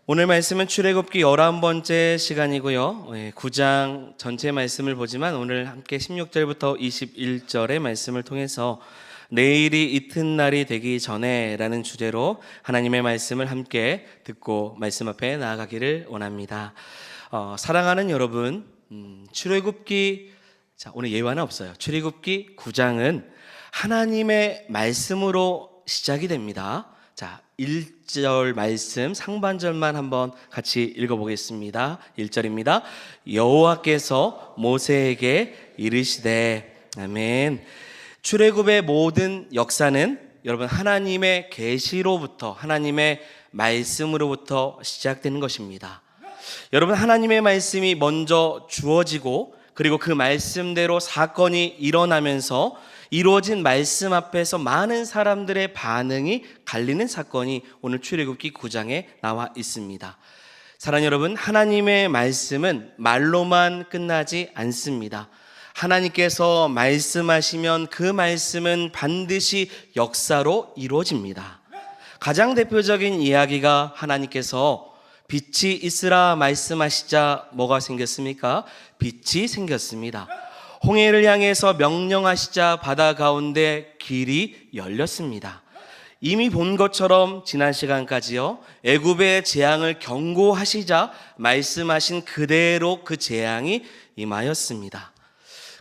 오늘 말씀은 출애굽기 11번째 시간이고요. 9장 전체 말씀을 보지만 오늘 함께 16절부터 21절의 말씀을 통해서 내일이 이튿날이 되기 전에 라는 주제로 하나님의 말씀을 함께 듣고 말씀 앞에 나아가기를 원합니다. 사랑하는 여러분, 출애굽기 오늘 예화는 없어요. 출애굽기 9장은 하나님의 말씀으로 시작이 됩니다. 1절 말씀 상반절만 한번 같이 읽어보겠습니다. 1절입니다. 여호와께서 모세에게 이르시되. 아멘. 출애굽의 모든 역사는 여러분 하나님의 계시로부터, 하나님의 말씀으로부터 시작되는 것입니다. 여러분, 하나님의 말씀이 먼저 주어지고 그리고 그 말씀대로 사건이 일어나면서 이루어진 말씀 앞에서 많은 사람들의 반응이 갈리는 사건이 오늘 출애굽기 9장에 나와 있습니다. 사랑하는 여러분, 하나님의 말씀은 말로만 끝나지 않습니다. 하나님께서 말씀하시면 그 말씀은 반드시 역사로 이루어집니다. 가장 대표적인 이야기가 하나님께서 빛이 있으라 말씀하시자 뭐가 생겼습니까? 빛이 생겼습니다. 홍해를 향해서 명령하시자 바다 가운데 길이 열렸습니다. 이미 본 것처럼 지난 시간까지요, 애굽의 재앙을 경고하시자 말씀하신 그대로 그 재앙이 임하였습니다.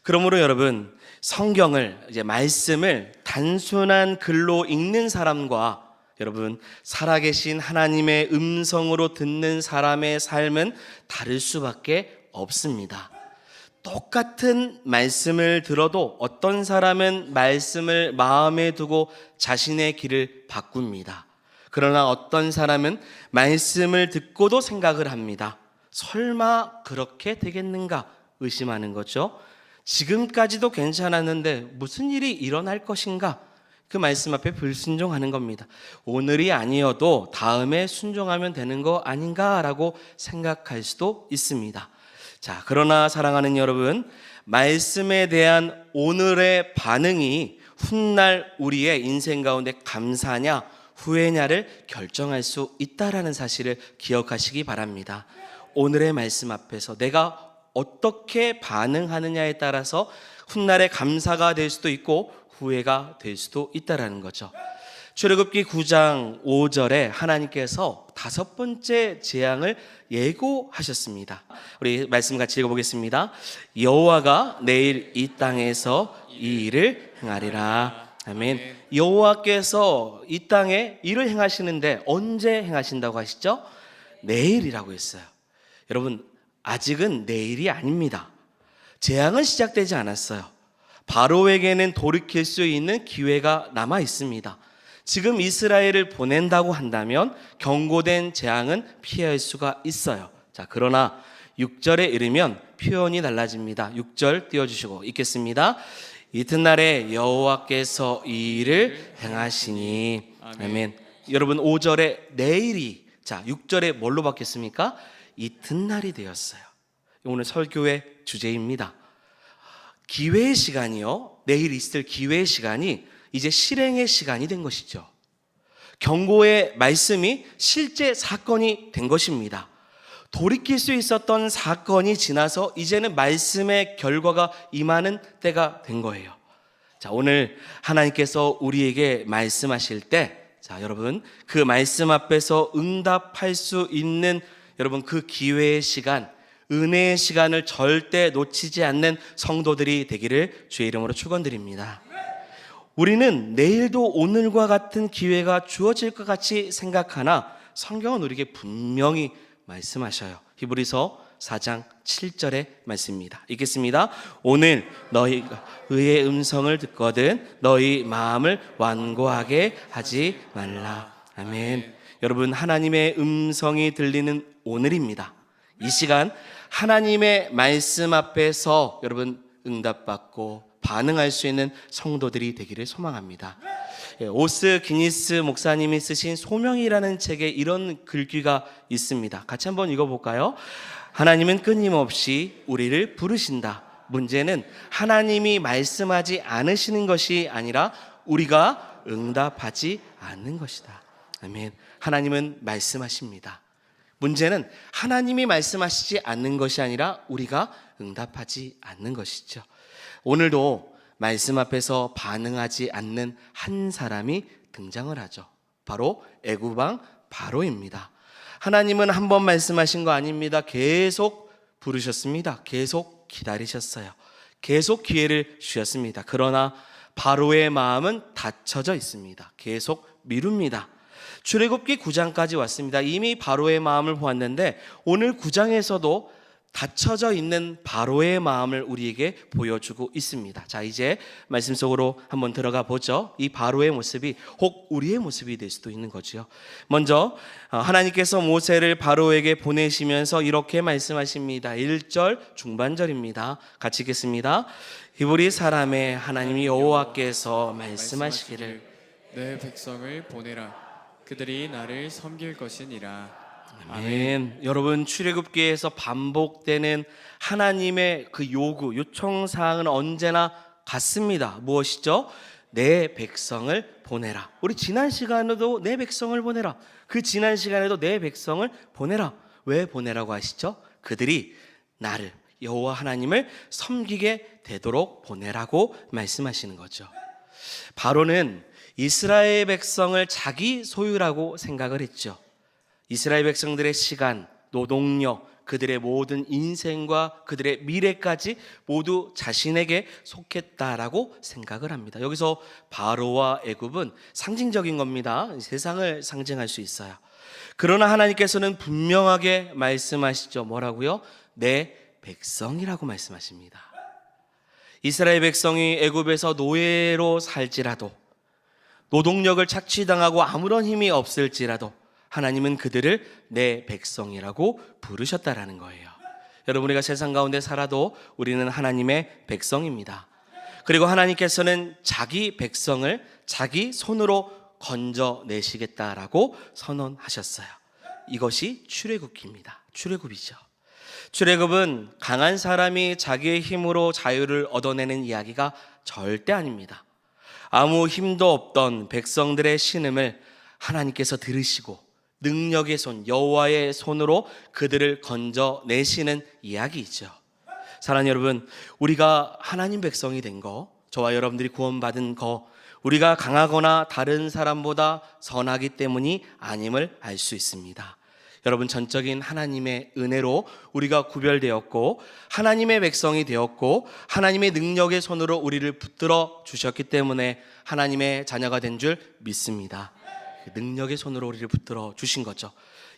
그러므로 여러분, 성경을, 말씀을 단순한 글로 읽는 사람과 여러분, 살아계신 하나님의 음성으로 듣는 사람의 삶은 다를 수밖에 없습니다. 똑같은 말씀을 들어도 어떤 사람은 말씀을 마음에 두고 자신의 길을 바꿉니다. 그러나 어떤 사람은 말씀을 듣고도 생각을 합니다. 설마 그렇게 되겠는가 의심하는 거죠. 지금까지도 괜찮았는데 무슨 일이 일어날 것인가? 그 말씀 앞에 불순종하는 겁니다. 오늘이 아니어도 다음에 순종하면 되는 거 아닌가라고 생각할 수도 있습니다. 그러나 사랑하는 여러분, 말씀에 대한 오늘의 반응이 훗날 우리의 인생 가운데 감사냐 후회냐를 결정할 수 있다라는 사실을 기억하시기 바랍니다. 오늘의 말씀 앞에서 내가 어떻게 반응하느냐에 따라서 훗날의 감사가 될 수도 있고 후회가 될 수도 있다라는 거죠. 출애굽기 9장 5절에 하나님께서 5번째 재앙을 예고하셨습니다. 우리 말씀 같이 읽어보겠습니다. 여호와가 내일 이 땅에서 이 일을 행하리라. 아멘. 여호와께서 이 땅에 일을 행하시는데 언제 행하신다고 하시죠? 내일이라고 했어요. 여러분, 아직은 내일이 아닙니다. 재앙은 시작되지 않았어요. 바로에게는 돌이킬 수 있는 기회가 남아 있습니다. 지금 이스라엘을 보낸다고 한다면 경고된 재앙은 피할 수가 있어요. 그러나 6절에 이르면 표현이 달라집니다. 6절 띄워주시고 읽겠습니다. 이튿날에 여호와께서 이 일을 행하시니. 아멘. 여러분, 5절에 내일이, 6절에 뭘로 바뀌었습니까? 이튿날이 되었어요. 오늘 설교의 주제입니다. 기회의 시간이요, 내일 있을 기회의 시간이 이제 실행의 시간이 된 것이죠. 경고의 말씀이 실제 사건이 된 것입니다. 돌이킬 수 있었던 사건이 지나서 이제는 말씀의 결과가 임하는 때가 된 거예요. 오늘 하나님께서 우리에게 말씀하실 때, 여러분, 그 말씀 앞에서 응답할 수 있는 여러분 그 기회의 시간, 은혜의 시간을 절대 놓치지 않는 성도들이 되기를 주의 이름으로 축원드립니다. 우리는 내일도 오늘과 같은 기회가 주어질 것 같이 생각하나 성경은 우리에게 분명히 말씀하셔요. 히브리서 4장 7절의 말씀입니다. 읽겠습니다. 오늘 너희가 의의 음성을 듣거든 너희 마음을 완고하게 하지 말라. 아멘. 여러분, 하나님의 음성이 들리는 오늘입니다. 이 시간 하나님의 말씀 앞에서 여러분 응답받고 반응할 수 있는 성도들이 되기를 소망합니다. 오스 기니스 목사님이 쓰신 소명이라는 책에 이런 글귀가 있습니다. 같이 한번 읽어볼까요? 하나님은 끊임없이 우리를 부르신다. 문제는 하나님이 말씀하지 않으시는 것이 아니라 우리가 응답하지 않는 것이다. 아멘. 하나님은 말씀하십니다. 문제는 하나님이 말씀하시지 않는 것이 아니라 우리가 응답하지 않는 것이죠. 오늘도 말씀 앞에서 반응하지 않는 한 사람이 등장을 하죠. 바로 애굽 왕 바로입니다. 하나님은 한 번 말씀하신 거 아닙니다. 계속 부르셨습니다. 계속 기다리셨어요. 계속 기회를 주셨습니다. 그러나 바로의 마음은 닫혀져 있습니다. 계속 미룹니다. 출애굽기 9장까지 왔습니다. 이미 바로의 마음을 보았는데 오늘 9장에서도 닫혀져 있는 바로의 마음을 우리에게 보여주고 있습니다. 자, 이제 말씀 속으로 한번 들어가 보죠. 이 바로의 모습이 혹 우리의 모습이 될 수도 있는 거죠. 먼저 하나님께서 모세를 바로에게 보내시면서 이렇게 말씀하십니다. 1절 중반절입니다. 같이 읽겠습니다. 히브리 사람의 하나님 여호와께서 말씀하시기를 내 백성을 보내라. 그들이 나를 섬길 것이니라. 아멘. 여러분, 출애굽기에서 반복되는 하나님의 그 요청 사항은 언제나 같습니다. 무엇이죠? 내 백성을 보내라. 우리 지난 시간에도 내 백성을 보내라. 그 지난 시간에도 내 백성을 보내라. 왜 보내라고 하시죠? 그들이 나를, 여호와 하나님을 섬기게 되도록 보내라고 말씀하시는 거죠. 바로는 이스라엘 백성을 자기 소유라고 생각을 했죠. 이스라엘 백성들의 시간, 노동력, 그들의 모든 인생과 그들의 미래까지 모두 자신에게 속했다라고 생각을 합니다. 여기서 바로와 애굽은 상징적인 겁니다. 세상을 상징할 수 있어요. 그러나 하나님께서는 분명하게 말씀하시죠. 뭐라고요? 내 백성이라고 말씀하십니다. 이스라엘 백성이 애굽에서 노예로 살지라도, 노동력을 착취당하고 아무런 힘이 없을지라도 하나님은 그들을 내 백성이라고 부르셨다라는 거예요. 여러분, 우리가 세상 가운데 살아도 우리는 하나님의 백성입니다. 그리고 하나님께서는 자기 백성을 자기 손으로 건져내시겠다라고 선언하셨어요. 이것이 출애굽기입니다. 출애굽이죠. 출애굽은 강한 사람이 자기의 힘으로 자유를 얻어내는 이야기가 절대 아닙니다. 아무 힘도 없던 백성들의 신음을 하나님께서 들으시고 능력의 손, 여호와의 손으로 그들을 건져내시는 이야기이죠. 사랑하는 여러분, 우리가 하나님 백성이 된 거, 저와 여러분들이 구원받은 거, 우리가 강하거나 다른 사람보다 선하기 때문이 아님을 알 수 있습니다. 여러분, 전적인 하나님의 은혜로 우리가 구별되었고 하나님의 백성이 되었고 하나님의 능력의 손으로 우리를 붙들어 주셨기 때문에 하나님의 자녀가 된 줄 믿습니다. 능력의 손으로 우리를 붙들어 주신 거죠.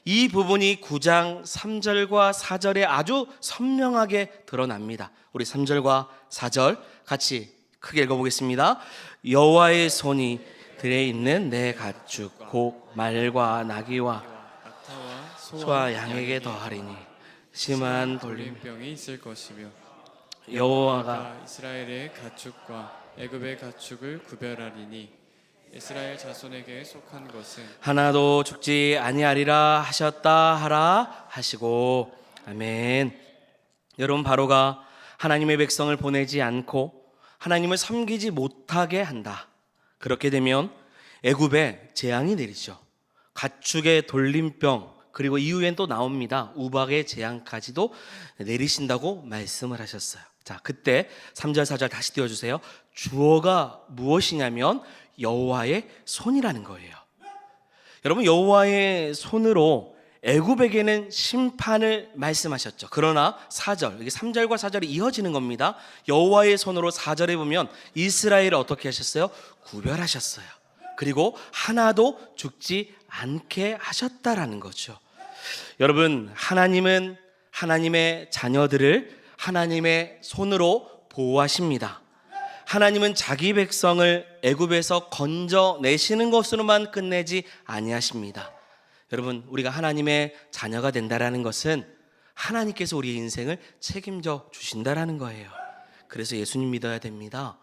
이 부분이 9장 3절과 4절에 아주 선명하게 드러납니다. 우리 3절과 4절 같이 크게 읽어보겠습니다. 여호와의 손이 들에 있는 내 가축 곧 말과 나귀와 소와 양에게 더하리니 심한 돌림병이 있을 것이며 여호와가 이스라엘의 가축과 애굽의 가축을 구별하리니 이스라엘 자손에게 속한 것은 하나도 죽지 아니하리라 하셨다 하라 하시고. 아멘. 여러분, 바로가 하나님의 백성을 보내지 않고 하나님을 섬기지 못하게 한다. 그렇게 되면 애굽에 재앙이 내리죠. 가축의 돌림병, 그리고 이후엔 또 나옵니다. 우박의 재앙까지도 내리신다고 말씀을 하셨어요. 자, 그때 3절 4절 다시 띄워주세요. 주어가 무엇이냐면 여호와의 손이라는 거예요. 여러분, 여호와의 손으로 애굽에게는 심판을 말씀하셨죠. 그러나 4절, 이게 3절과 4절이 이어지는 겁니다. 여호와의 손으로 4절에 보면 이스라엘을 어떻게 하셨어요? 구별하셨어요. 그리고 하나도 죽지 않게 하셨다라는 거죠. 여러분, 하나님은 하나님의 자녀들을 하나님의 손으로 보호하십니다. 하나님은 자기 백성을 애굽에서 건져내시는 것으로만 끝내지 아니하십니다. 여러분, 우리가 하나님의 자녀가 된다라는 것은 하나님께서 우리의 인생을 책임져 주신다라는 거예요. 그래서 예수님 믿어야 됩니다.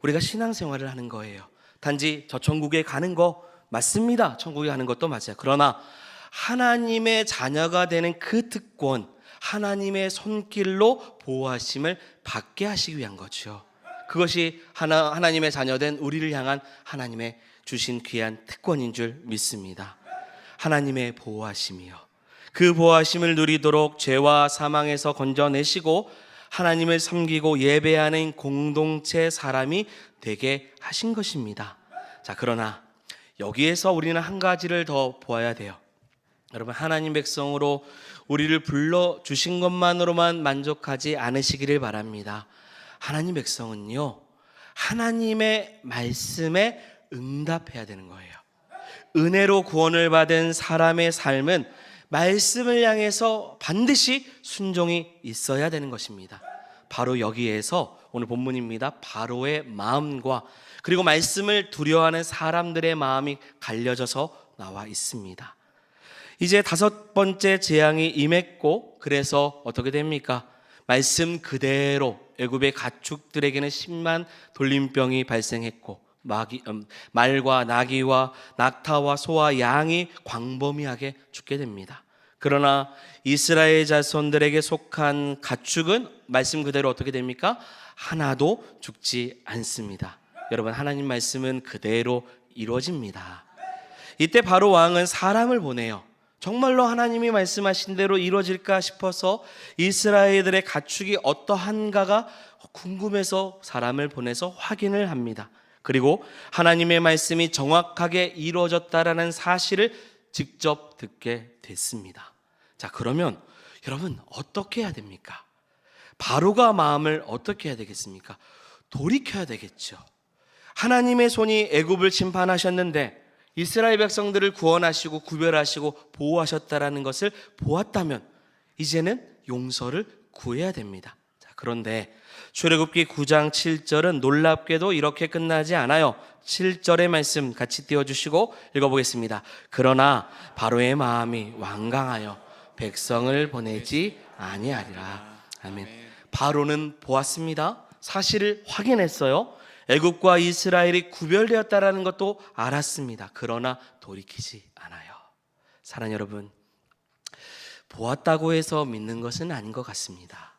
우리가 신앙생활을 하는 거예요. 단지 저 천국에 가는 거 맞습니다. 천국에 가는 것도 맞아요. 그러나 하나님의 자녀가 되는 그 특권, 하나님의 손길로 보호하심을 받게 하시기 위한 거죠. 그것이 하나님의 자녀된 우리를 향한 하나님의 주신 귀한 특권인 줄 믿습니다. 하나님의 보호하심이요, 그 보호하심을 누리도록 죄와 사망에서 건져내시고 하나님을 섬기고 예배하는 공동체 사람이 되게 하신 것입니다. 자, 그러나 여기에서 우리는 한 가지를 더 보아야 돼요. 여러분, 하나님 백성으로 우리를 불러주신 것만으로만 만족하지 않으시기를 바랍니다. 하나님 백성은요, 하나님의 말씀에 응답해야 되는 거예요. 은혜로 구원을 받은 사람의 삶은 말씀을 향해서 반드시 순종이 있어야 되는 것입니다. 바로 여기에서 오늘 본문입니다. 바로의 마음과 그리고 말씀을 두려워하는 사람들의 마음이 갈려져서 나와 있습니다. 이제 5번째 재앙이 임했고, 그래서 어떻게 됩니까? 말씀 그대로 애굽의 가축들에게는 10만 돌림병이 발생했고, 말과 나귀와 낙타와 소와 양이 광범위하게 죽게 됩니다. 그러나 이스라엘 자손들에게 속한 가축은 말씀 그대로 어떻게 됩니까? 하나도 죽지 않습니다. 여러분, 하나님 말씀은 그대로 이루어집니다. 이때 바로 왕은 사람을 보내요. 정말로 하나님이 말씀하신 대로 이루어질까 싶어서 이스라엘들의 가축이 어떠한가가 궁금해서 사람을 보내서 확인을 합니다. 그리고 하나님의 말씀이 정확하게 이루어졌다라는 사실을 직접 듣게 됐습니다. 자, 그러면 여러분 어떻게 해야 됩니까? 바로가 마음을 어떻게 해야 되겠습니까? 돌이켜야 되겠죠. 하나님의 손이 애굽을 심판하셨는데 이스라엘 백성들을 구원하시고 구별하시고 보호하셨다라는 것을 보았다면 이제는 용서를 구해야 됩니다. 자, 그런데 출애굽기 9장 7절은 놀랍게도 이렇게 끝나지 않아요. 7절의 말씀 같이 띄워주시고 읽어보겠습니다. 그러나 바로의 마음이 완강하여 백성을 보내지 아니하리라. 아멘. 바로는 보았습니다. 사실을 확인했어요. 애굽과 이스라엘이 구별되었다라는 것도 알았습니다. 그러나 돌이키지 않아요. 사랑하는 여러분, 보았다고 해서 믿는 것은 아닌 것 같습니다.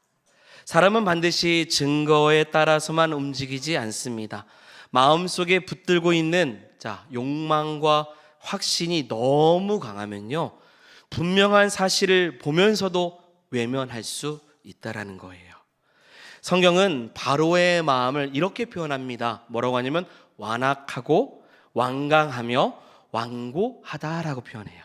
사람은 반드시 증거에 따라서만 움직이지 않습니다. 마음속에 붙들고 있는 욕망과 확신이 너무 강하면요, 분명한 사실을 보면서도 외면할 수 있다라는 거예요. 성경은 바로의 마음을 이렇게 표현합니다. 뭐라고 하냐면 완악하고 완강하며 완고하다라고 표현해요.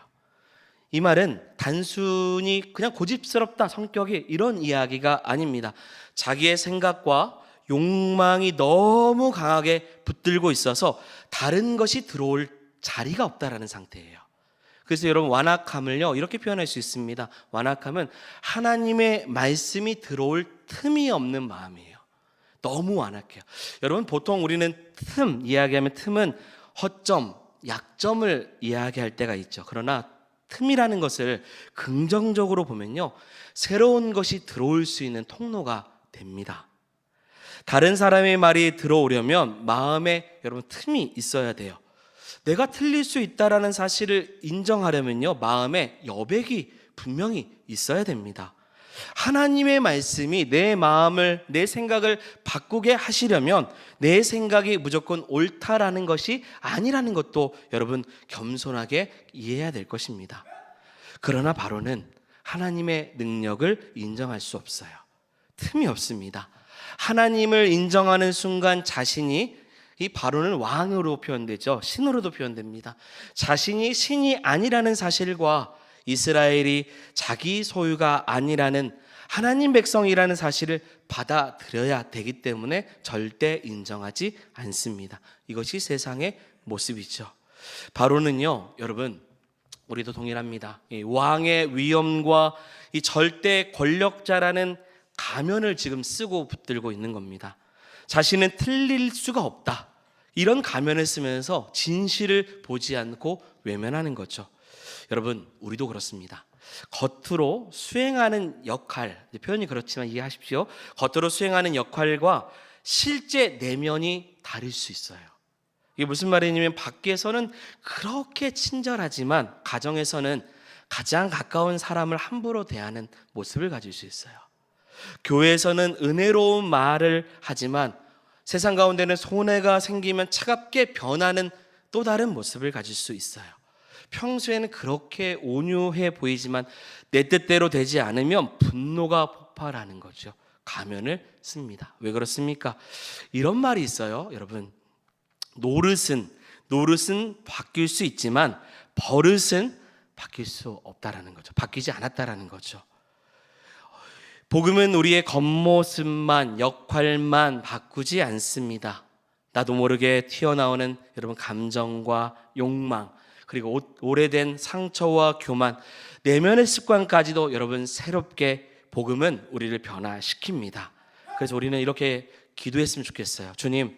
이 말은 단순히 그냥 고집스럽다, 성격이, 이런 이야기가 아닙니다. 자기의 생각과 욕망이 너무 강하게 붙들고 있어서 다른 것이 들어올 자리가 없다라는 상태예요. 그래서 여러분, 완악함을요 이렇게 표현할 수 있습니다. 완악함은 하나님의 말씀이 들어올 틈이 없는 마음이에요. 너무 완악해요. 여러분, 보통 우리는 이야기하면 틈은 허점, 약점을 이야기할 때가 있죠. 그러나 틈이라는 것을 긍정적으로 보면요, 새로운 것이 들어올 수 있는 통로가 됩니다. 다른 사람의 말이 들어오려면 마음에 여러분 틈이 있어야 돼요. 내가 틀릴 수 있다라는 사실을 인정하려면요, 마음에 여백이 분명히 있어야 됩니다. 하나님의 말씀이 내 마음을, 내 생각을 바꾸게 하시려면 내 생각이 무조건 옳다라는 것이 아니라는 것도 여러분 겸손하게 이해해야 될 것입니다. 그러나 바로는 하나님의 능력을 인정할 수 없어요. 틈이 없습니다. 하나님을 인정하는 순간 자신이, 이 바로는 왕으로 표현되죠. 신으로도 표현됩니다. 자신이 신이 아니라는 사실과 이스라엘이 자기 소유가 아니라는 하나님 백성이라는 사실을 받아들여야 되기 때문에 절대 인정하지 않습니다. 이것이 세상의 모습이죠. 바로는요, 여러분, 우리도 동일합니다. 이 왕의 위엄과 이 절대 권력자라는 가면을 지금 쓰고 붙들고 있는 겁니다. 자신은 틀릴 수가 없다, 이런 가면을 쓰면서 진실을 보지 않고 외면하는 거죠. 여러분, 우리도 그렇습니다. 겉으로 수행하는 역할, 표현이 그렇지만 이해하십시오. 겉으로 수행하는 역할과 실제 내면이 다를 수 있어요. 이게 무슨 말이냐면, 밖에서는 그렇게 친절하지만 가정에서는 가장 가까운 사람을 함부로 대하는 모습을 가질 수 있어요. 교회에서는 은혜로운 말을 하지만 세상 가운데는 손해가 생기면 차갑게 변하는 또 다른 모습을 가질 수 있어요. 평소에는 그렇게 온유해 보이지만 내 뜻대로 되지 않으면 분노가 폭발하는 거죠. 가면을 씁니다. 왜 그렇습니까? 이런 말이 있어요, 여러분. 노릇은 바뀔 수 있지만 버릇은 바뀔 수 없다라는 거죠. 바뀌지 않았다라는 거죠. 복음은 우리의 겉모습만, 역할만 바꾸지 않습니다. 나도 모르게 튀어나오는 여러분 감정과 욕망, 그리고 오래된 상처와 교만, 내면의 습관까지도 여러분 새롭게 복음은 우리를 변화시킵니다. 그래서 우리는 이렇게 기도했으면 좋겠어요. 주님,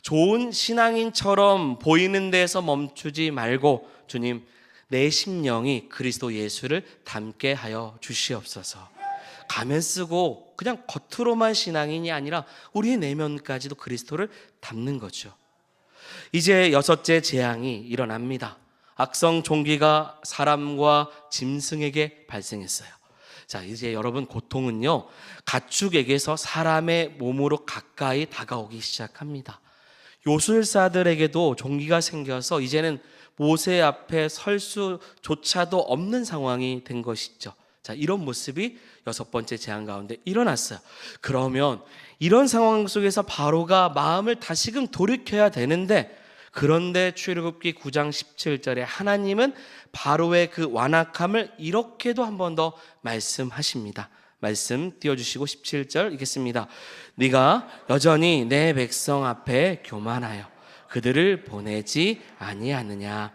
좋은 신앙인처럼 보이는 데서 멈추지 말고 주님, 내 심령이 그리스도 예수를 닮게 하여 주시옵소서. 가면 쓰고 그냥 겉으로만 신앙인이 아니라 우리의 내면까지도 그리스도를 닮는 거죠. 이제 6째 재앙이 일어납니다. 악성 종기가 사람과 짐승에게 발생했어요. 자, 이제 여러분 고통은요, 가축에게서 사람의 몸으로 가까이 다가오기 시작합니다. 요술사들에게도 종기가 생겨서 이제는 모세 앞에 설 수조차도 없는 상황이 된 것이죠. 자, 이런 모습이 6번째 재앙 가운데 일어났어요. 그러면 이런 상황 속에서 바로가 마음을 다시금 돌이켜야 되는데, 그런데 출애굽기 9장 17절에 하나님은 바로의 그 완악함을 이렇게도 한 번 더 말씀하십니다. 말씀 띄워주시고 17절 읽겠습니다. 네가 여전히 내 백성 앞에 교만하여 그들을 보내지 아니하느냐.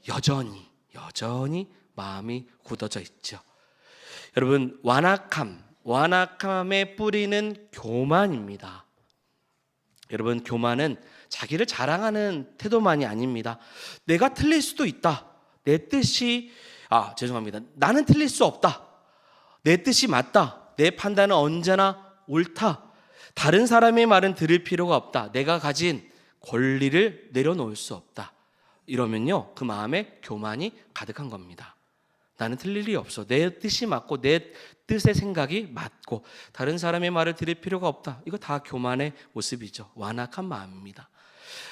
여전히 마음이 굳어져 있죠. 여러분, 완악함의 뿌리는 교만입니다. 여러분, 교만은 자기를 자랑하는 태도만이 아닙니다. 내가 틀릴 수도 있다. 나는 틀릴 수 없다. 내 뜻이 맞다. 내 판단은 언제나 옳다. 다른 사람의 말은 들을 필요가 없다. 내가 가진 권리를 내려놓을 수 없다. 이러면요, 그 마음에 교만이 가득한 겁니다. 나는 틀릴 일이 없어. 내 뜻이 맞고 내 뜻의 생각이 맞고 다른 사람의 말을 들을 필요가 없다. 이거 다 교만의 모습이죠. 완악한 마음입니다.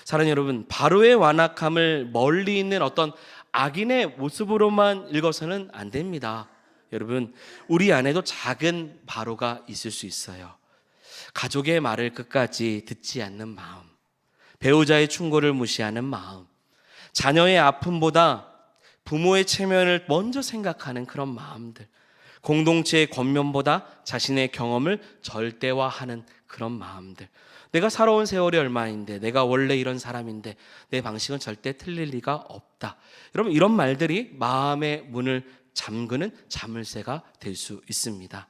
사랑하는 여러분, 바로의 완악함을 멀리 있는 어떤 악인의 모습으로만 읽어서는 안 됩니다. 여러분, 우리 안에도 작은 바로가 있을 수 있어요. 가족의 말을 끝까지 듣지 않는 마음, 배우자의 충고를 무시하는 마음, 자녀의 아픔보다 부모의 체면을 먼저 생각하는 그런 마음들, 공동체의 권면보다 자신의 경험을 절대화하는 그런 마음들. 내가 살아온 세월이 얼마인데, 내가 원래 이런 사람인데 내 방식은 절대 틀릴 리가 없다. 여러분, 이런 말들이 마음의 문을 잠그는 자물쇠가 될 수 있습니다.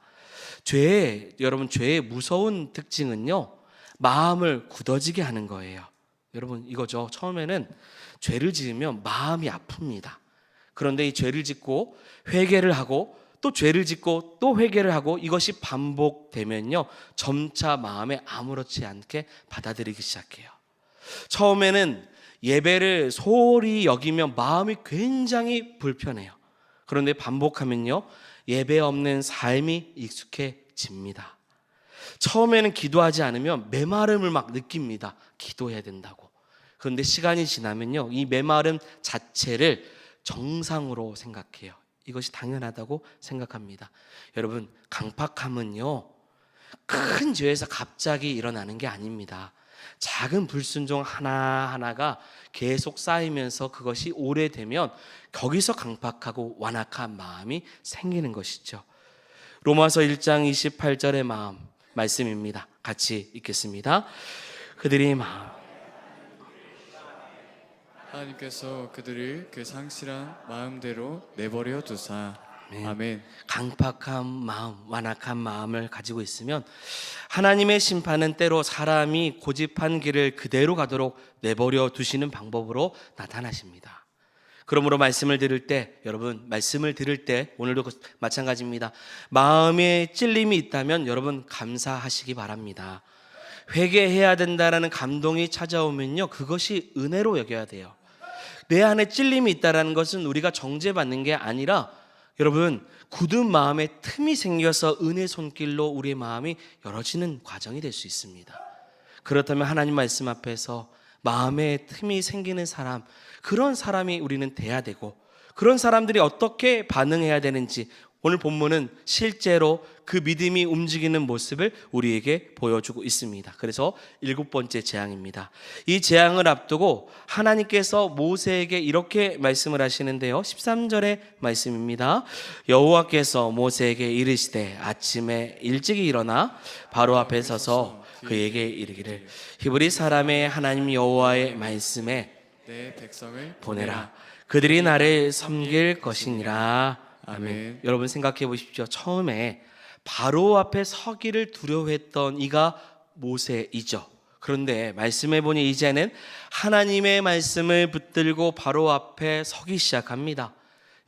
죄의 무서운 특징은요, 마음을 굳어지게 하는 거예요. 여러분, 이거죠. 처음에는 죄를 지으면 마음이 아픕니다. 그런데 이 죄를 짓고 회개를 하고 또 죄를 짓고 또 회개를 하고 이것이 반복되면요, 점차 마음에 아무렇지 않게 받아들이기 시작해요. 처음에는 예배를 소홀히 여기면 마음이 굉장히 불편해요. 그런데 반복하면요, 예배 없는 삶이 익숙해집니다. 처음에는 기도하지 않으면 메마름을 막 느낍니다. 기도해야 된다고. 그런데 시간이 지나면요, 이 메마름 자체를 정상으로 생각해요. 이것이 당연하다고 생각합니다. 여러분, 강팍함은요, 큰 죄에서 갑자기 일어나는 게 아닙니다. 작은 불순종 하나하나가 계속 쌓이면서 그것이 오래되면 거기서 강팍하고 완악한 마음이 생기는 것이죠. 로마서 1장 28절의 말씀입니다. 같이 읽겠습니다. 그들이 하나님께서 그들을 그 상실한 마음대로 내버려 두사. 아멘. 강팍한 마음, 완악한 마음을 가지고 있으면 하나님의 심판은 때로 사람이 고집한 길을 그대로 가도록 내버려 두시는 방법으로 나타나십니다. 그러므로 말씀을 들을 때, 여러분, 말씀을 들을 때 오늘도 마찬가지입니다. 마음에 찔림이 있다면 여러분 감사하시기 바랍니다. 회개해야 된다라는 감동이 찾아오면요, 그것이 은혜로 여겨야 돼요. 내 안에 찔림이 있다라는 것은 우리가 정죄받는 게 아니라, 여러분, 굳은 마음에 틈이 생겨서 은혜 손길로 우리의 마음이 열어지는 과정이 될 수 있습니다. 그렇다면 하나님 말씀 앞에서 마음에 틈이 생기는 사람, 그런 사람이 우리는 돼야 되고, 그런 사람들이 어떻게 반응해야 되는지 오늘 본문은 실제로 그 믿음이 움직이는 모습을 우리에게 보여주고 있습니다. 그래서 7번째 재앙입니다. 이 재앙을 앞두고 하나님께서 모세에게 이렇게 말씀을 하시는데요. 13절의 말씀입니다. 여호와께서 모세에게 이르시되 아침에 일찍이 일어나 바로 앞에 서서 그에게 이르기를 히브리 사람의 하나님 여호와의 말씀에 내 백성을 보내라. 그들이 나를 섬길 것이니라. 아멘. 여러분 생각해 보십시오. 처음에 바로 앞에 서기를 두려워했던 이가 모세이죠. 그런데 말씀해 보니 이제는 하나님의 말씀을 붙들고 바로 앞에 서기 시작합니다.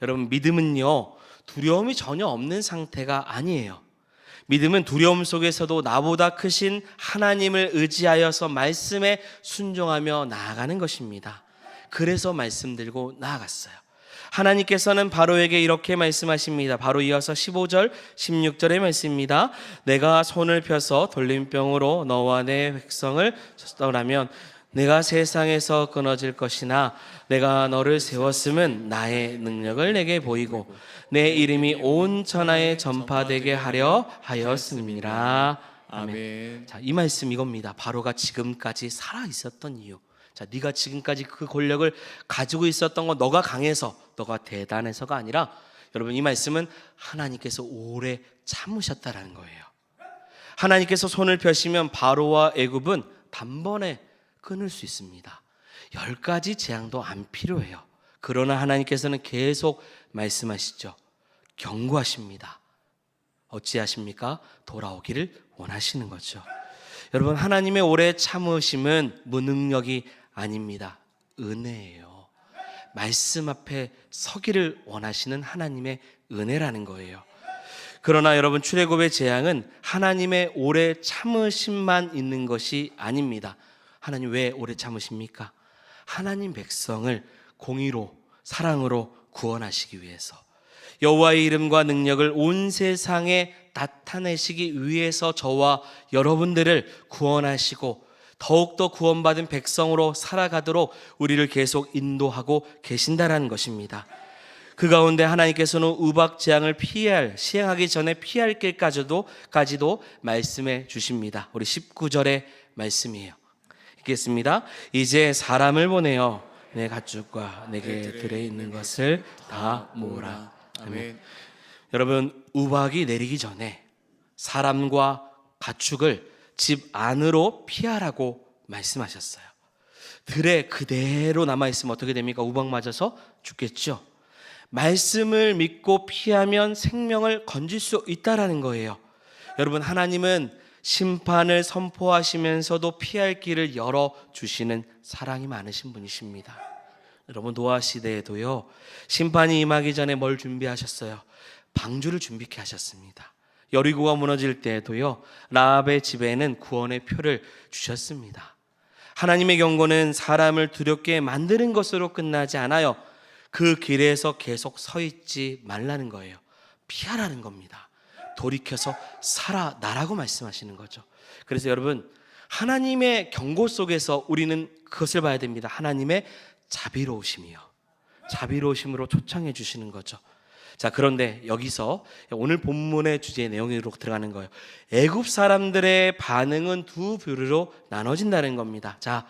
여러분 믿음은요, 두려움이 전혀 없는 상태가 아니에요. 믿음은 두려움 속에서도 나보다 크신 하나님을 의지하여서 말씀에 순종하며 나아가는 것입니다. 그래서 말씀 들고 나아갔어요. 하나님께서는 바로에게 이렇게 말씀하십니다. 바로 이어서 15절, 16절의 말씀입니다. 내가 손을 펴서 돌림병으로 너와 내 백성을 쳤더라면 내가 세상에서 끊어질 것이나 내가 너를 세웠음은 나의 능력을 내게 보이고 내 이름이 온 천하에 전파되게 하려 하였습니다. 아멘. 자, 이 말씀 이겁니다. 바로가 지금까지 살아 있었던 이유. 자, 네가 지금까지 그 권력을 가지고 있었던 건 너가 강해서, 너가 대단해서가 아니라, 여러분 이 말씀은 하나님께서 오래 참으셨다라는 거예요. 하나님께서 손을 펴시면 바로와 애굽은 단번에 끊을 수 있습니다. 10가지 재앙도 안 필요해요. 그러나 하나님께서는 계속 말씀하시죠. 경고하십니다. 어찌하십니까? 돌아오기를 원하시는 거죠. 여러분 하나님의 오래 참으심은 무능력이 아닙니다. 은혜예요. 말씀 앞에 서기를 원하시는 하나님의 은혜라는 거예요. 그러나 여러분 출애굽의 재앙은 하나님의 오래 참으심만 있는 것이 아닙니다. 하나님 왜 오래 참으십니까? 하나님 백성을 공의로 사랑으로 구원하시기 위해서, 여호와의 이름과 능력을 온 세상에 나타내시기 위해서 저와 여러분들을 구원하시고 더욱더 구원받은 백성으로 살아가도록 우리를 계속 인도하고 계신다라는 것입니다. 그 가운데 하나님께서는 우박 재앙을 시행하기 전에 피할 길까지도 말씀해 주십니다. 우리 19절의 말씀이에요. 읽겠습니다. 이제 사람을 보내어 내 가축과 내게 들에 있는 것을 다 모으라. 아멘. 여러분 우박이 내리기 전에 사람과 가축을 집 안으로 피하라고 말씀하셨어요. 들에 그대로 남아있으면 어떻게 됩니까? 우박 맞아서 죽겠죠. 말씀을 믿고 피하면 생명을 건질 수 있다라는 거예요. 여러분 하나님은 심판을 선포하시면서도 피할 길을 열어주시는 사랑이 많으신 분이십니다. 여러분 노아 시대에도요, 심판이 임하기 전에 뭘 준비하셨어요? 방주를 준비케 하셨습니다. 여리고가 무너질 때에도요, 라합의 집에는 구원의 표를 주셨습니다. 하나님의 경고는 사람을 두렵게 만드는 것으로 끝나지 않아요. 그 길에서 계속 서 있지 말라는 거예요. 피하라는 겁니다. 돌이켜서 살아나라고 말씀하시는 거죠. 그래서 여러분 하나님의 경고 속에서 우리는 그것을 봐야 됩니다. 하나님의 자비로우심이요, 자비로우심으로 초청해 주시는 거죠. 자, 그런데 여기서 오늘 본문의 주제의 내용으로 들어가는 거예요. 애굽 사람들의 반응은 두 부류로 나눠진다는 겁니다. 자,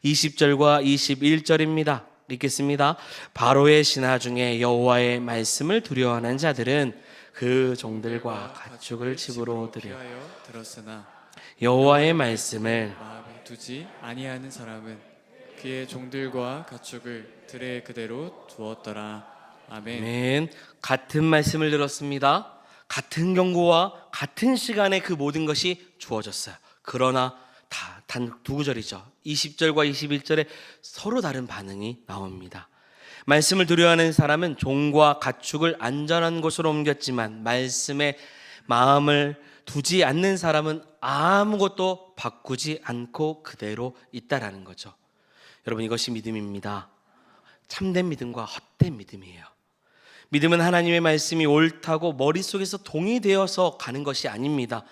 20절과 21절입니다. 읽겠습니다. 바로의 신하 중에 여호와의 말씀을 두려워하는 자들은 그 종들과 가축을 집으로 들여 들었으나 여호와의 말씀을 마음에 두지 아니하는 사람은 그의 종들과 가축을 들에 그대로 두었더라. 아멘. 아멘. 같은 말씀을 들었습니다. 같은 경고와 같은 시간에 그 모든 것이 주어졌어요. 그러나 단 두 구절이죠. 20절과 21절에 서로 다른 반응이 나옵니다. 말씀을 두려워하는 사람은 종과 가축을 안전한 곳으로 옮겼지만 말씀에 마음을 두지 않는 사람은 아무것도 바꾸지 않고 그대로 있다라는 거죠. 여러분 이것이 믿음입니다. 참된 믿음과 헛된 믿음이에요. 믿음은 하나님의 말씀이 옳다고 머릿속에서 동의되어서 가는 것이 아닙니다.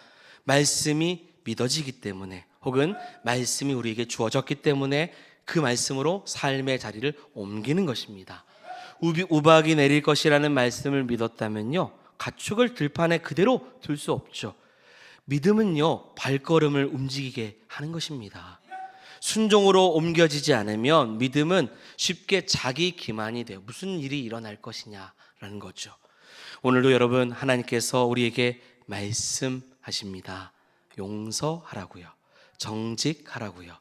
말씀이 믿어지기 때문에, 혹은 말씀이 우리에게 주어졌기 때문에 그 말씀으로 삶의 자리를 옮기는 것입니다. 우박이 내릴 것이라는 말씀을 믿었다면요, 가축을 들판에 그대로 둘 수 없죠. 믿음은요, 발걸음을 움직이게 하는 것입니다. 순종으로 옮겨지지 않으면 믿음은 쉽게 자기 기만이 돼요. 무슨 일이 일어날 것이냐라는 거죠. 오늘도 여러분, 하나님께서 우리에게 말씀하십니다. 용서하라고요. 정직하라고요.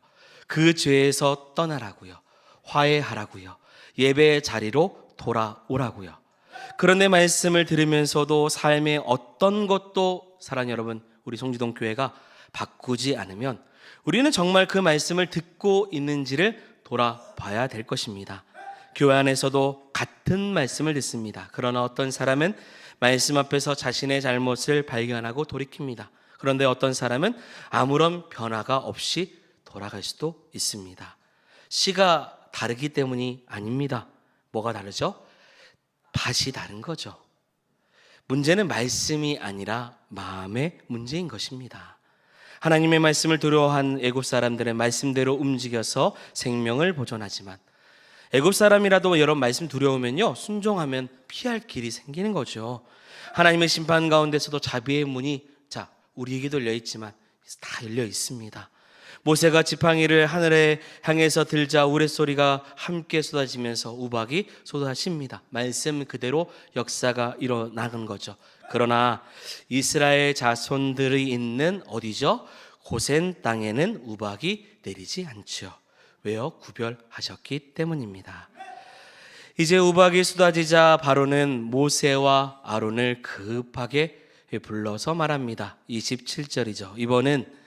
그 죄에서 떠나라고요. 화해하라고요. 예배의 자리로 돌아오라고요. 그런데 말씀을 들으면서도 삶의 어떤 것도 사랑하는 여러분, 우리 송지동 교회가 바꾸지 않으면 우리는 정말 그 말씀을 듣고 있는지를 돌아봐야 될 것입니다. 교회 안에서도 같은 말씀을 듣습니다. 그러나 어떤 사람은 말씀 앞에서 자신의 잘못을 발견하고 돌이킵니다. 그런데 어떤 사람은 아무런 변화가 없이 돌아갈 수도 있습니다. 시가 다르기 때문이 아닙니다. 뭐가 다르죠? 밭이 다른 거죠. 문제는 말씀이 아니라 마음의 문제인 것입니다. 하나님의 말씀을 두려워한 애굽 사람들은 말씀대로 움직여서 생명을 보존하지만, 애굽 사람이라도 여러분 말씀 두려우면요, 순종하면 피할 길이 생기는 거죠. 하나님의 심판 가운데서도 자비의 문이 우리에게도 열려 있지만 다 열려 있습니다. 모세가 지팡이를 하늘에 향해서 들자 우레소리가 함께 쏟아지면서 우박이 쏟아집니다. 말씀 그대로 역사가 일어나는 거죠. 그러나 이스라엘 자손들이 있는 어디죠? 고센 땅에는 우박이 내리지 않죠. 왜요? 구별하셨기 때문입니다. 이제 우박이 쏟아지자 바로는 모세와 아론을 급하게 불러서 말합니다. 27절이죠. 이번은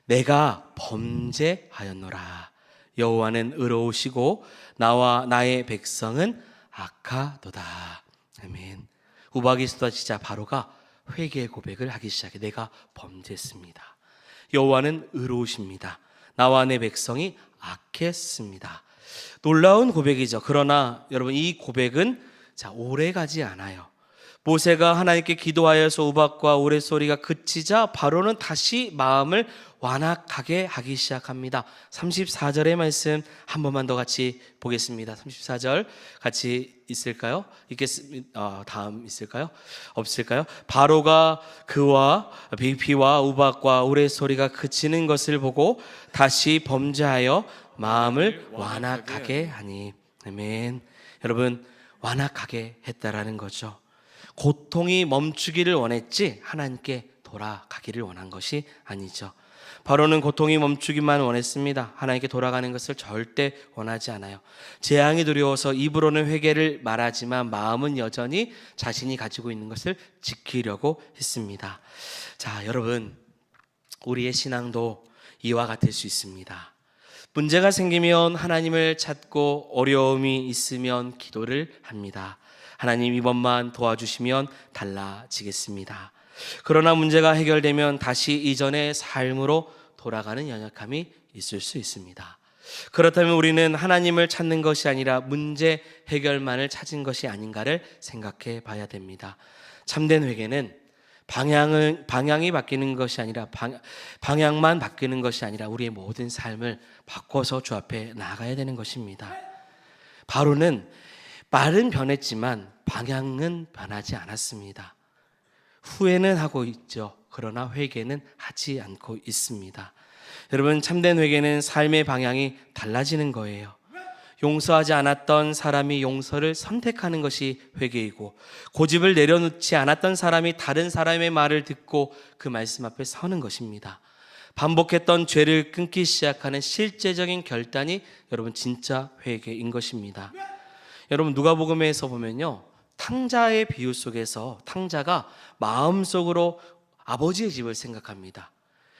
내가 범죄하였노라. 여호와는 의로우시고 나와 나의 백성은 악하도다. 아멘. 우박이 쏟아지자 바로가 회개 고백을 하기 시작해. 내가 범죄했습니다. 여호와는 의로우십니다. 나와 내 백성이 악했습니다. 놀라운 고백이죠. 그러나 여러분, 이 고백은 오래 가지 않아요. 모세가 하나님께 기도하여서 우박과 우레소리가 그치자 바로는 다시 마음을 완악하게 하기 시작합니다. 34절의 말씀 한 번만 더 같이 보겠습니다. 34절 같이 있을까요? 있겠습니다. 다음 있을까요? 없을까요? 바로가 그와 비와 우박과 우레소리가 그치는 것을 보고 다시 범죄하여 마음을 완악하게 하니. 아멘. 여러분, 완악하게 했다라는 거죠. 고통이 멈추기를 원했지 하나님께 돌아가기를 원한 것이 아니죠. 바로는 고통이 멈추기만 원했습니다. 하나님께 돌아가는 것을 절대 원하지 않아요. 재앙이 두려워서 입으로는 회개를 말하지만 마음은 여전히 자신이 가지고 있는 것을 지키려고 했습니다. 자, 여러분, 우리의 신앙도 이와 같을 수 있습니다. 문제가 생기면 하나님을 찾고 어려움이 있으면 기도를 합니다. 하나님, 이번만 도와주시면 달라지겠습니다. 그러나 문제가 해결되면 다시 이전의 삶으로 돌아가는 연약함이 있을 수 있습니다. 그렇다면 우리는 하나님을 찾는 것이 아니라 문제 해결만을 찾은 것이 아닌가를 생각해 봐야 됩니다. 참된 회개는 방향이 바뀌는 것이 아니라 방향만 바뀌는 것이 아니라 우리의 모든 삶을 바꿔서 주 앞에 나아가야 되는 것입니다. 바로는 말은 변했지만 방향은 변하지 않았습니다. 후회는 하고 있죠. 그러나 회개는 하지 않고 있습니다. 여러분, 참된 회개는 삶의 방향이 달라지는 거예요. 용서하지 않았던 사람이 용서를 선택하는 것이 회개이고, 고집을 내려놓지 않았던 사람이 다른 사람의 말을 듣고 그 말씀 앞에 서는 것입니다. 반복했던 죄를 끊기 시작하는 실제적인 결단이 여러분 진짜 회개인 것입니다. 여러분, 누가복음에서 보면요, 탕자의 비유 속에서 탕자가 마음속으로 아버지의 집을 생각합니다.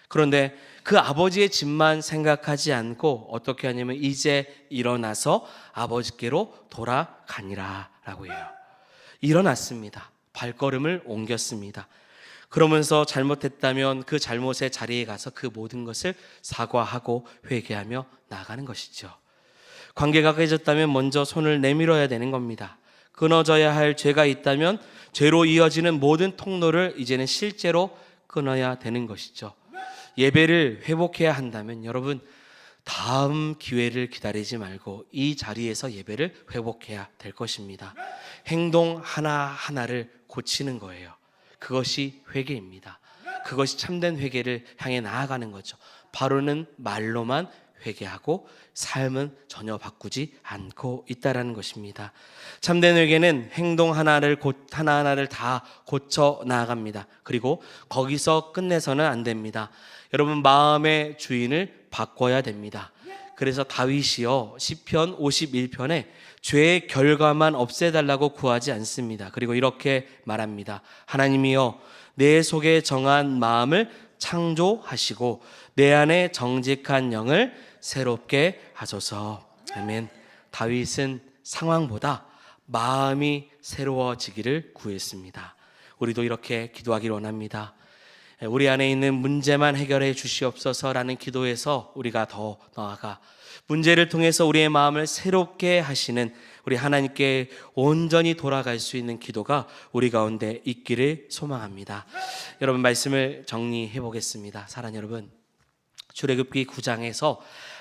그런데 그 아버지의 집만 생각하지 않고 어떻게 하냐면 이제 일어나서 아버지께로 돌아가니라 라고 해요. 일어났습니다. 발걸음을 옮겼습니다. 그러면서 잘못했다면 그 잘못의 자리에 가서 그 모든 것을 사과하고 회개하며 나아가는 것이죠. 관계가 깨졌다면 먼저 손을 내밀어야 되는 겁니다. 끊어져야 할 죄가 있다면 죄로 이어지는 모든 통로를 이제는 실제로 끊어야 되는 것이죠. 예배를 회복해야 한다면 여러분, 다음 기회를 기다리지 말고 이 자리에서 예배를 회복해야 될 것입니다. 행동 하나하나를 고치는 거예요. 그것이 회개입니다. 그것이 참된 회개를 향해 나아가는 거죠. 바로는 말로만 회개하고 삶은 전혀 바꾸지 않고 있다라는 것입니다. 참된 회개는 행동 하나하나를 다 고쳐 나아갑니다. 그리고 거기서 끝내서는 안 됩니다. 여러분, 마음의 주인을 바꿔야 됩니다. 그래서 다윗이요 시편 51편에 죄의 결과만 없애달라고 구하지 않습니다. 그리고 이렇게 말합니다. 하나님이여, 내 속에 정한 마음을 창조하시고 내 안에 정직한 영을 새롭게 하소서. 아멘. 다윗은 상황보다 마음이 새로워지기를 구했습니다. 우리도 이렇게 기도하기를 원합니다. 우리 안에 있는 문제만 해결해 주시옵소서라는 기도에서 우리가 더 나아가 문제를 통해서 우리의 마음을 새롭게 하시는 우리 하나님께 온전히 돌아갈 수 있는 기도가 우리 가운데 있기를 소망합니다. 여러분, 말씀을 정리해 보겠습니다. 사랑하는 여러분, 출애굽기 9장에서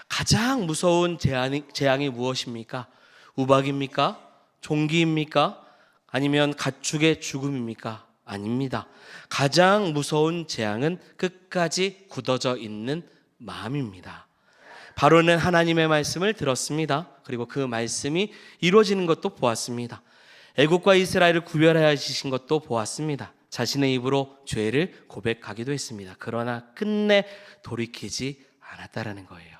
가장 무서운 재앙이 무엇입니까? 우박입니까? 종기입니까? 아니면 가축의 죽음입니까? 아닙니다. 가장 무서운 재앙은 끝까지 굳어져 있는 마음입니다. 바로는 하나님의 말씀을 들었습니다. 그리고 그 말씀이 이루어지는 것도 보았습니다. 애국과 이스라엘을 구별하여 주신 것도 보았습니다. 자신의 입으로 죄를 고백하기도 했습니다. 그러나 끝내 돌이키지 않았다라는 거예요.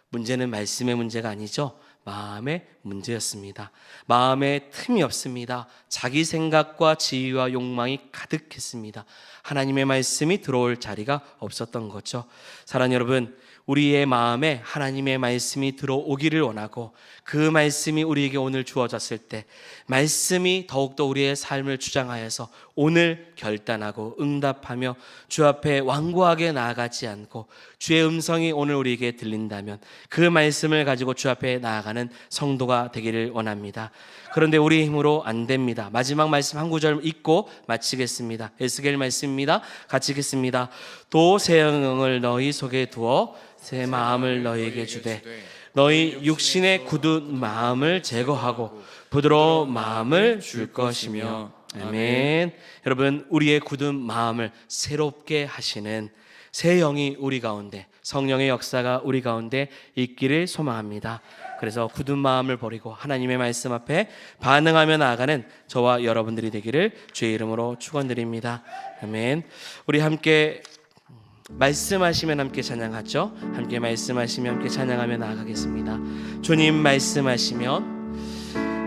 문제는 말씀의 문제가 아니죠. 마음의 문제였습니다. 마음에 틈이 없습니다. 자기 생각과 지위와 욕망이 가득했습니다. 하나님의 말씀이 들어올 자리가 없었던 거죠. 사랑하는 여러분, 우리의 마음에 하나님의 말씀이 들어오기를 원하고 그 말씀이 우리에게 오늘 주어졌을 때 말씀이 더욱더 우리의 삶을 주장하여서 오늘 결단하고 응답하며 주 앞에 완고하게 나아가지 않고 주의 음성이 오늘 우리에게 들린다면 그 말씀을 가지고 주 앞에 나아가는 성도가 되기를 원합니다. 그런데 우리의 힘으로 안 됩니다. 마지막 말씀 한 구절 읽고 마치겠습니다. 에스겔 말씀입니다. 같이 읽겠습니다. 또 새 영을 너희 속에 두어 새 마음을 너희에게 주되 너희 육신의 굳은 마음을 제거하고 부드러운 마음을 줄 것이며. 아멘. 여러분, 우리의 굳은 마음을 새롭게 하시는 새 영이 우리 가운데, 성령의 역사가 우리 가운데 있기를 소망합니다. 그래서 굳은 마음을 버리고 하나님의 말씀 앞에 반응하며 나아가는 저와 여러분들이 되기를 주의 이름으로 축원드립니다. 아멘. 우리 함께 말씀하시면 함께 찬양하죠. 함께 말씀하시면 함께 찬양하며 나아가겠습니다. 주님 말씀하시면,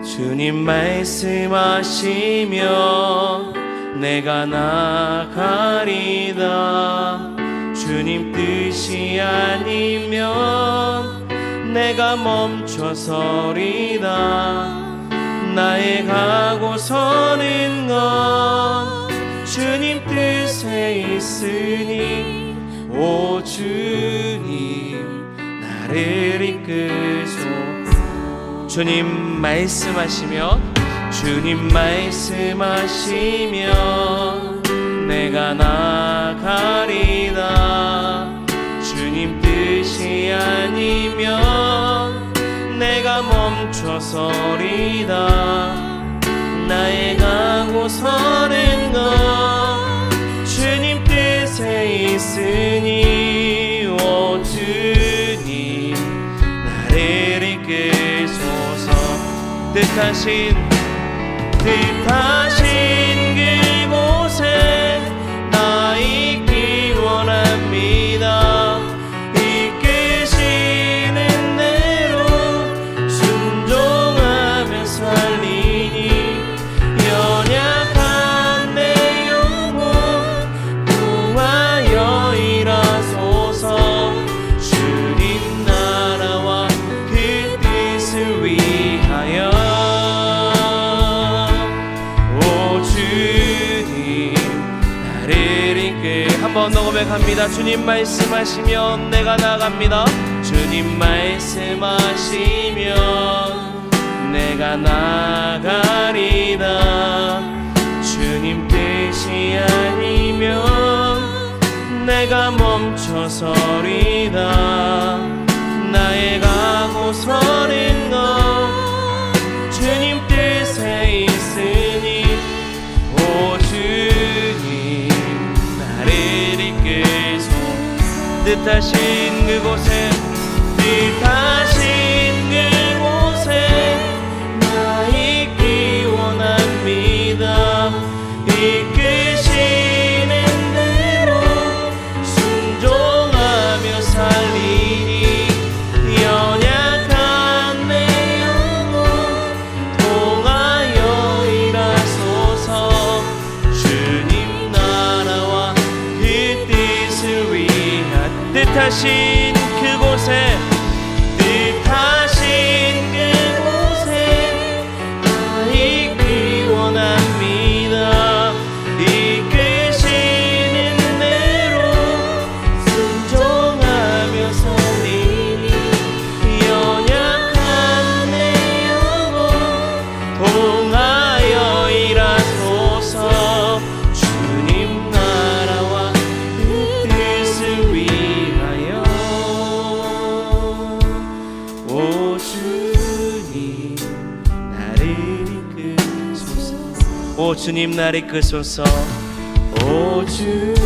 주님 말씀하시면 내가 나가리다. 주님 뜻이 아니면 내가 멈춰서리다. 나의 가고 서는 건 주님 뜻에 있으니 오 주님 나를 이끄소. 주님 말씀하시면, 주님 말씀하시면 내가 나가리다. 주님 뜻이 아니면 내가 멈춰서리다. 나의 가고 서는 건 주님 뜻에 있으니 오 주님 나를 이끄소서. 뜻하신 그곳에 나 있기 원합니다. 이끄시는 대로 순종하며 살리니 연약한 내 영혼 구하여 일하소서. 주님 나라와 그 뜻을 위하여 오 주님 나를 이끌. 한번 더 고백합니다. 주님 말씀하시면 내가 나갑니다. 주님 말씀하시면 내가 나가리다. 주님 뜻이 아니면 내가 멈춰서리다. 나아가고 서는 것 주님 뜻에 있으니 오 주님 나를 이끌소 뜻하신 그곳에 뜻하신 그곳에 나 있기 원합니다. 이끄시는 대로 순종하며 살리니 연약한 내 영혼 통하여 일하소서. 주님 나라와 그 뜻을 위한 뜻하신 그곳에 뜻하신 그곳에 나 있기 원합니다. 이끄시는 대로 순종하며 살리니 연약한 내 영혼 통하여 일하소서. 주님 나라와 그 뜻을 위하여 오 주님 나를 이끄소서. 오 주님 나를 이끄소서. 오 주님